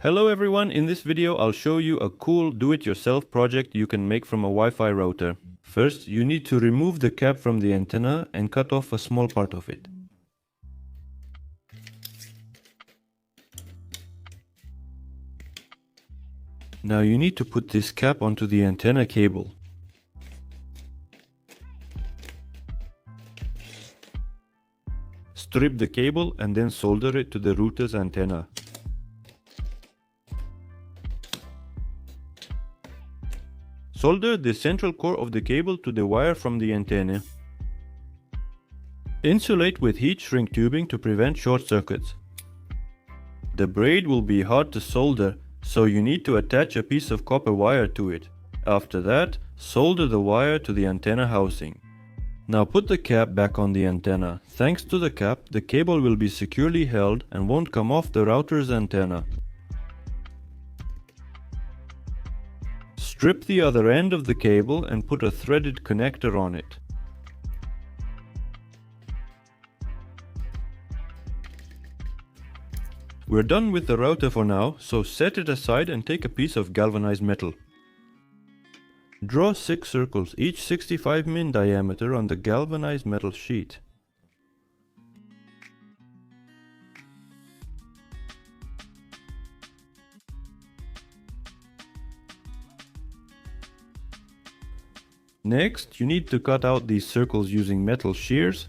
Hello everyone, in this video I'll show you a cool do-it-yourself project you can make from a Wi-Fi router. First, you need to remove the cap from the antenna and cut off a small part of it. Now you need to put this cap onto the antenna cable. Strip the cable and then solder it to the router's antenna. Solder the central core of the cable to the wire from the antenna. Insulate with heat shrink tubing to prevent short circuits. The braid will be hard to solder, so you need to attach a piece of copper wire to it. After that, solder the wire to the antenna housing. Now put the cap back on the antenna. Thanks to the cap, the cable will be securely held and won't come off the router's antenna. Strip the other end of the cable and put a threaded connector on it. We're done with the router for now, so set it aside and take a piece of galvanized metal. Draw 6 circles, each 65 mm diameter on the galvanized metal sheet. Next, you need to cut out these circles using metal shears.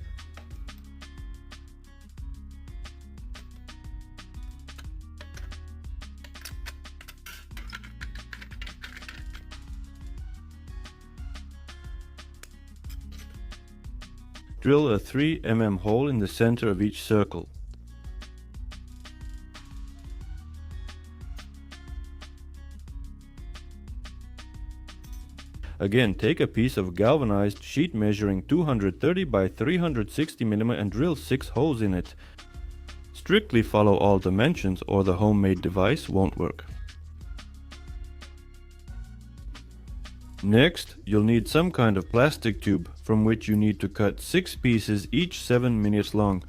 Drill a 3 mm hole in the center of each circle. Again, take a piece of galvanized sheet measuring 230 by 360 mm and drill 6 holes in it. Strictly follow all dimensions or the homemade device won't work. Next, you'll need some kind of plastic tube, from which you need to cut 6 pieces, each 7 minutes long.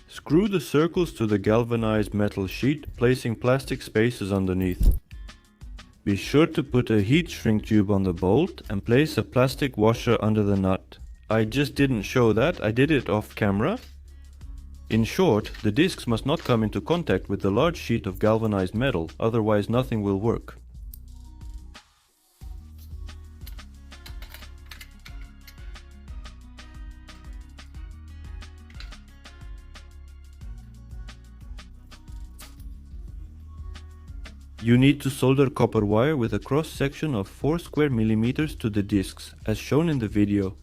Screw the circles to the galvanized metal sheet, placing plastic spacers underneath. Be sure to put a heat shrink tube on the bolt and place a plastic washer under the nut. I just didn't show that, I did it off camera. In short, the discs must not come into contact with the large sheet of galvanized metal, otherwise nothing will work. You need to solder copper wire with a cross section of 4 square millimeters to the discs, as shown in the video.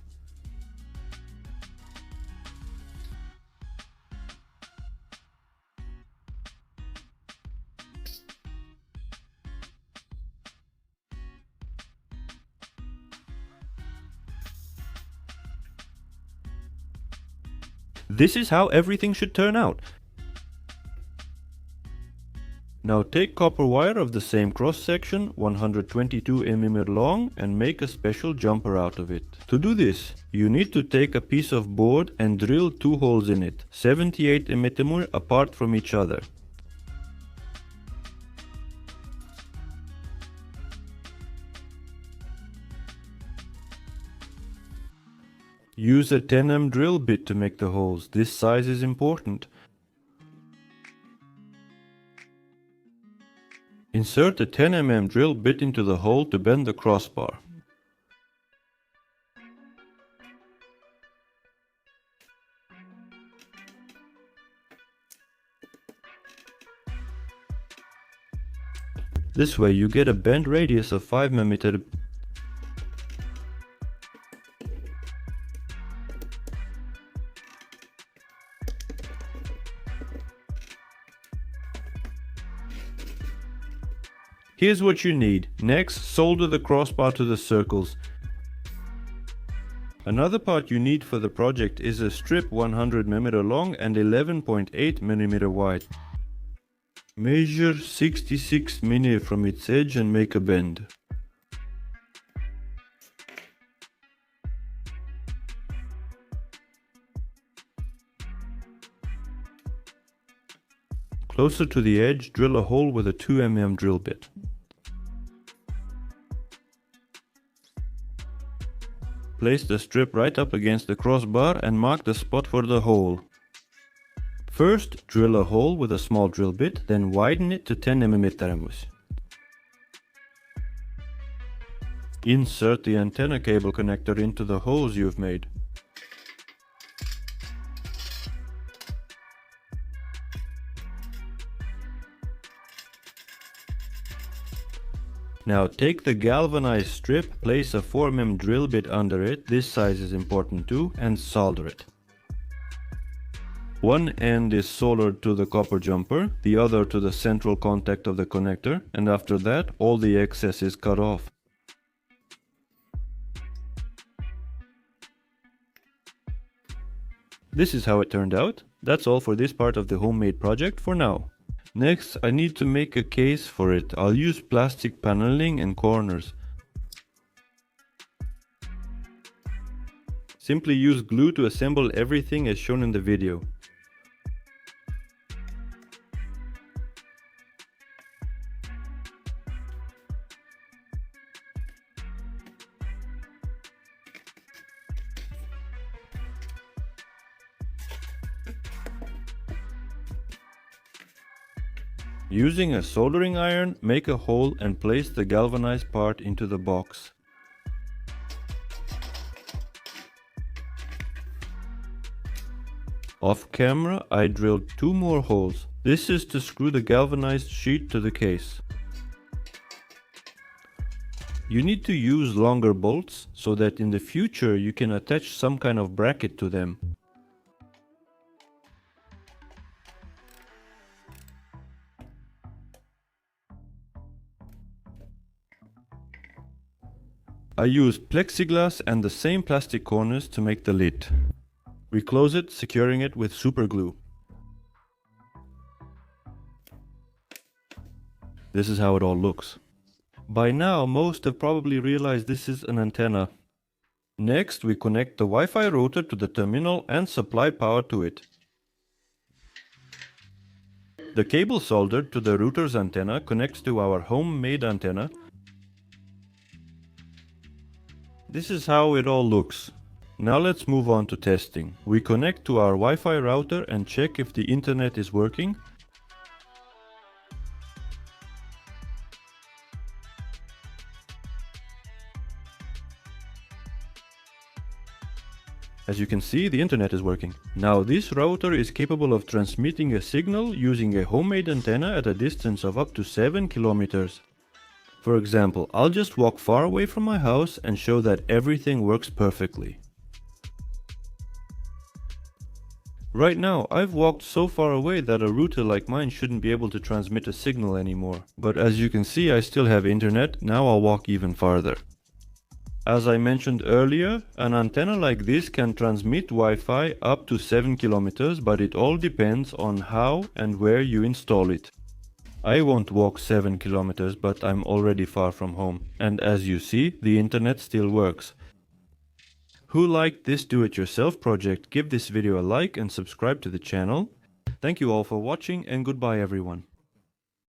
This is how everything should turn out. Now take copper wire of the same cross section, 122 mm long, and make a special jumper out of it. To do this, you need to take a piece of board and drill 2 holes in it, 78 mm apart from each other. Use a 10 mm drill bit to make the holes. This size is important. Insert a 10 mm drill bit into the hole to bend the crossbar. This way you get a bend radius of 5 mm. Here's what you need. Next, solder the crossbar to the circles. Another part you need for the project is a strip 100 mm long and 11.8 mm wide. Measure 66 mm from its edge and make a bend. Closer to the edge, drill a hole with a 2 mm drill bit. Place the strip right up against the crossbar and mark the spot for the hole. First, drill a hole with a small drill bit, then widen it to 10 mm. Insert the antenna cable connector into the holes you've made. Now take the galvanized strip, place a 4 mm drill bit under it, this size is important too, and solder it. One end is soldered to the copper jumper, the other to the central contact of the connector, and after that all the excess is cut off. This is how it turned out. That's all for this part of the homemade project for now. Next, I need to make a case for it. I'll use plastic paneling and corners. Simply use glue to assemble everything as shown in the video. Using a soldering iron, make a hole and place the galvanized part into the box. Off camera, I drilled 2 more holes. This is to screw the galvanized sheet to the case. You need to use longer bolts so that in the future you can attach some kind of bracket to them. I used plexiglass and the same plastic corners to make the lid. We close it, securing it with super glue. This is how it all looks. By now, most have probably realized this is an antenna. Next, we connect the Wi-Fi router to the terminal and supply power to it. The cable soldered to the router's antenna connects to our homemade antenna. This is how it all looks. Now let's move on to testing. We connect to our Wi-Fi router and check if the internet is working. As you can see, the internet is working. Now this router is capable of transmitting a signal using a homemade antenna at a distance of up to 7 kilometers. For example, I'll just walk far away from my house and show that everything works perfectly. Right now, I've walked so far away that a router like mine shouldn't be able to transmit a signal anymore. But as you can see, I still have internet. Now I'll walk even farther. As I mentioned earlier, an antenna like this can transmit Wi-Fi up to 7 kilometers, but it all depends on how and where you install it. I won't walk 7 kilometers, but I'm already far from home. And as you see, the internet still works. Who liked this do-it-yourself project? Give this video a like and subscribe to the channel. Thank you all for watching and goodbye everyone.